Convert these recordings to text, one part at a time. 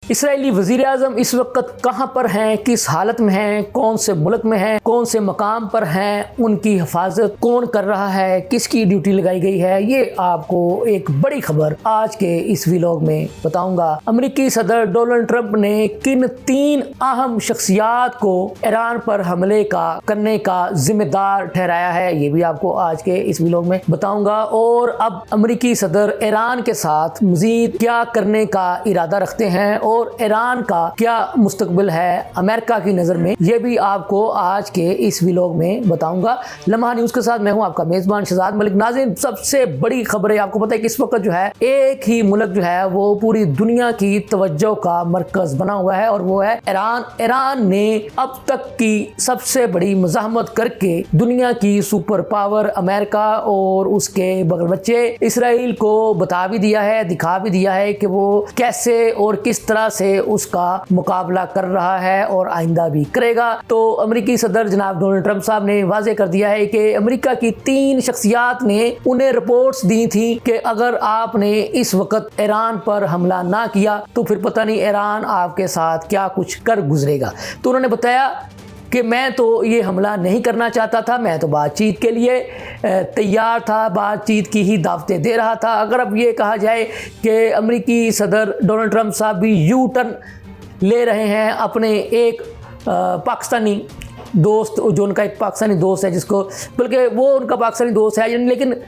Israeli वज़ीर-ए-आज़म इस वक्त कहाँ पर हैं, किस हालत में हैं, कौन से मुल्क में हैं, कौन से मकाम पर हैं, उनकी हिफाजत कौन कर रहा है, किसकी ड्यूटी लगाई गई है, ये आपको एक बड़ी खबर आज के इस व्लॉग में बताऊंगा। अमेरिकी सदर डोनाल्ड ट्रंप ने किन 3 अहम शख्सियात को ईरान पर हमले करने का जिम्मेदार ठहराया है, ये भी आपको आज के इस व्लॉग में बताऊंगा। और अब अमेरिकी सदर ईरान के साथ मजीद क्या करने का इरादा रखते हैं और ईरान का क्या मुस्तकबिल है अमेरिका की नज़र में, ये भी आपको आज के इस व्लॉग में बताऊंगा। लम्हा न्यूज़ के साथ मैं हूं आपका मेज़बान शहजाद मलिक। नाज़रीन, सबसे बड़ी खबर है, आपको पता है कि इस वक्त जो है एक ही मुल्क जो है वो पूरी दुनिया की तवज्जो का मरकज़ बना हुआ है और वो है ईरान। ईरान ने अब तक की सबसे बड़ी मज़ाहमत करके दुनिया की सुपर पावर अमेरिका और उसके बगल बच्चे इसराइल को बता भी दिया है, दिखा भी दिया है कि वो कैसे और किस तरह से उसका मुकाबला कर रहा है और आइंदा भी करेगा। तो अमेरिकी सदर जनाब डोनाल्ड ट्रंप साहब ने वाज़े कर दिया है कि अमेरिका की 3 शख्सियात ने उन्हें रिपोर्ट्स दी थी कि अगर आपने इस वक्त ईरान पर हमला ना किया तो फिर पता नहीं ईरान आपके साथ क्या कुछ कर गुजरेगा। तो उन्होंने बताया कि मैं तो ये हमला नहीं करना चाहता था, मैं तो बातचीत के लिए तैयार था, बातचीत की ही दावतें दे रहा था। अगर अब ये कहा जाए कि अमेरिकी सदर डोनाल्ड ट्रंप साहब भी यू टर्न ले रहे हैं अपने एक पाकिस्तानी दोस्त, जो उनका एक पाकिस्तानी दोस्त है, जिसको बल्कि वो उनका पाकिस्तानी दोस्त है, लेकिन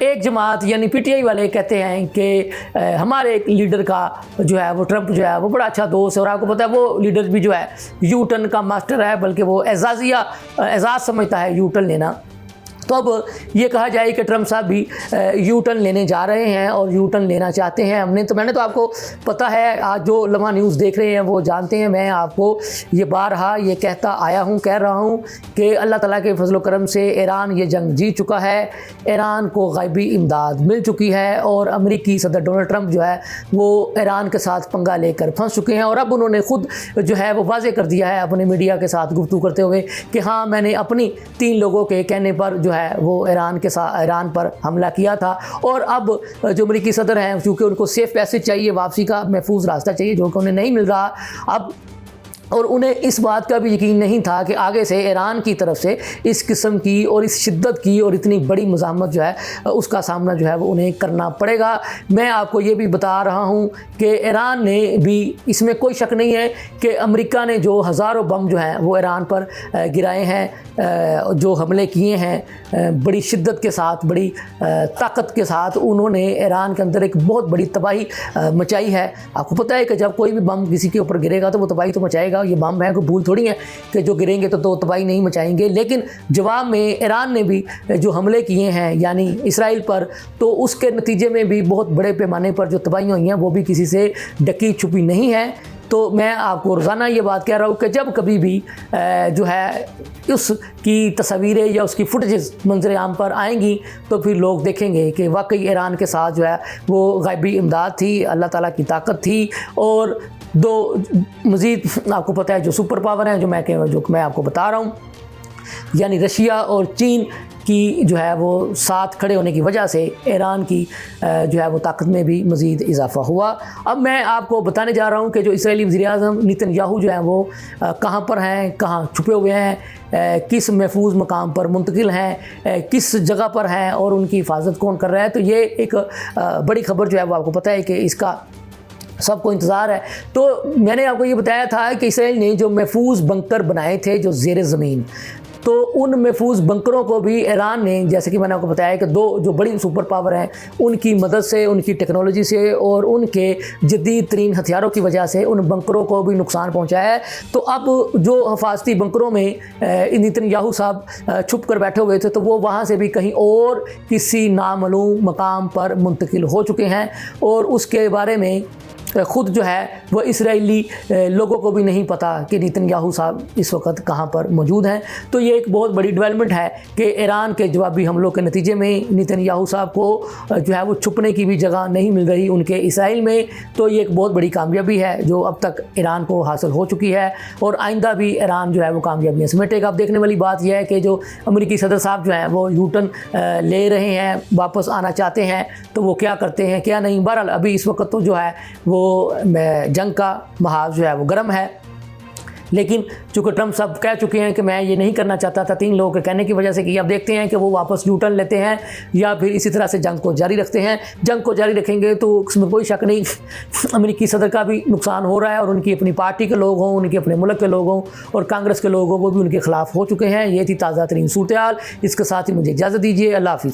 एक जमात यानी पीटीआई वाले कहते हैं कि हमारे एक लीडर का जो है वो ट्रंप जो है वो बड़ा अच्छा दोस्त है। और आपको पता है वो लीडर भी जो है यू टर्न का मास्टर है, बल्कि वो एजाज़ समझता है यू टर्न लेना। तो अब ये कहा जाए कि ट्रंप साहब भी यू टर्न लेने जा रहे हैं और यू टर्न लेना चाहते हैं। मैंने तो आपको पता है, आज जो लम्हा न्यूज़ देख रहे हैं वो जानते हैं, मैं आपको ये बारहा ये कहता आया हूँ, कह रहा हूँ कि अल्लाह ताला के फजल करम से ईरान ये जंग जीत चुका है, ईरान को गायबी इमदाद मिल चुकी है और अमेरिकी सदर डोनाल्ड ट्रंप जो है वो ईरान के साथ पंगा लेकर फंस चुके हैं। और अब उन्होंने खुद जो है वो वाज़े कर दिया है अपने मीडिया के साथ गुफ्तगू करते हुए कि हाँ, मैंने अपनी 3 लोगों के कहने पर जो है वो ईरान पर हमला किया था। और अब जो अमेरिकी सदर हैं, क्योंकि उनको सेफ पैसेज चाहिए, वापसी का महफूज रास्ता चाहिए, जो कि उन्हें नहीं मिल रहा अब, और उन्हें इस बात का भी यकीन नहीं था कि आगे से ईरान की तरफ से इस किस्म की और इस शिद्दत की और इतनी बड़ी मज़ाहमत जो है उसका सामना जो है वो उन्हें करना पड़ेगा। मैं आपको ये भी बता रहा हूँ कि ईरान ने भी, इसमें कोई शक नहीं है कि अमेरिका ने जो हज़ारों बम जो हैं वो ईरान पर गिराए हैं, जो हमले किए हैं बड़ी शिद्दत के साथ, बड़ी ताकत के साथ, उन्होंने ईरान के अंदर एक बहुत बड़ी तबाही मचाई है। आपको पता है कि जब कोई भी बम किसी के ऊपर गिरेगा तो वो तबाही तो मचाएगा। ये बम है, कोई भूल थोड़ी है कि जो गिरेंगे तो तबाही नहीं मचाएंगे। लेकिन जवाब में ईरान ने भी जो हमले किए हैं यानी इसराइल पर, तो उसके नतीजे में भी बहुत बड़े पैमाने पर जो तबाहियाँ हुई हैं वो भी किसी से ढकी छुपी नहीं है। तो मैं आपको रोज़ाना ये बात कह रहा हूँ कि जब कभी भी जो है उसकी तस्वीरें या उसकी फुटेजेस मंजर आम पर आएंगी तो फिर लोग देखेंगे कि वाकई ईरान के साथ जो है वो गायबी इमदाद थी, अल्लाह ताला की ताकत थी। और 2 मज़ीद आपको पता है जो सुपर पावर हैं, जो मैं आपको बता रहा हूँ, यानी रशिया और चीन की जो है वो साथ खड़े होने की वजह से ईरान की जो है वो ताकत में भी मज़ीद इजाफ़ा हुआ। अब मैं आपको बताने जा रहा हूँ कि जो इसराइली वज़ीर-ए-आज़म नेतन्याहू जो हैं वो कहाँ पर हैं, कहाँ छुपे हुए हैं, किस महफूज मकाम पर मुंतकिल हैं, किस जगह पर हैं और उनकी हिफाजत कौन कर रहा है। तो ये एक बड़ी खबर जो है वो आपको पता है कि इसका सबको इंतज़ार है। तो मैंने आपको ये बताया था कि इसराइल ने जो महफूज बंकर बनाए थे जो ज़ेर ज़मीन, तो उन महफूज बंकरों को भी ईरान ने, जैसे कि मैंने आपको बताया कि 2 जो बड़ी सुपर पावर हैं उनकी मदद से, उनकी टेक्नोलॉजी से और उनके जदीद तरीन हथियारों की वजह से उन बंकरों को भी नुकसान पहुंचाया है। तो अब जो हिफाजती बंकरों में नेतन्याहू साहब छुप कर बैठे हुए थे, तो वो वहाँ से भी कहीं और किसी नामालूम मकाम पर मुंतकिल हो चुके हैं और उसके बारे में ख़ुद जो है वह इसराइली लोगों को भी नहीं पता कि नेतन्याहू साहब इस वक्त कहाँ पर मौजूद हैं। तो ये एक बहुत बड़ी डेवलपमेंट है कि ईरान के जवाबी हमलों के नतीजे में नेतन्याहू साहब को जो है वो छुपने की भी जगह नहीं मिल रही उनके इसराइल में। तो ये एक बहुत बड़ी कामयाबी है जो अब तक ईरान को हासिल हो चुकी है और आइंदा भी ईरान जो है वो कामयाबियाँ समेटेगा। अब देखने वाली बात यह है कि जो अमेरिकी सदर साहब जो हैं वो यू टर्न ले रहे हैं, वापस आना चाहते हैं, तो वो क्या करते हैं क्या नहीं। बहरहाल अभी इस वक्त तो जो है वो जंग का महाज जो है वो गर्म है। लेकिन चूँकि ट्रम्प साहब कह चुके हैं कि मैं ये नहीं करना चाहता था, 3 लोगों के कहने की वजह से, कि अब देखते हैं कि वो वापस यू टर्न लेते हैं या फिर इसी तरह से जंग को जारी रखते हैं। जंग को जारी रखेंगे तो उसमें कोई शक नहीं, अमेरिकी सदर का भी नुकसान हो रहा है और उनकी अपनी पार्टी के लोग हों, उनके अपने मुल्क के लोग हों और कांग्रेस के लोग हों, वो भी उनके खिलाफ हो चुके हैं। ये थी ताज़ा तरीन सूरत हाल। इसके साथ ही मुझे इजाज़त दीजिए। अल्लाह हाफिज़।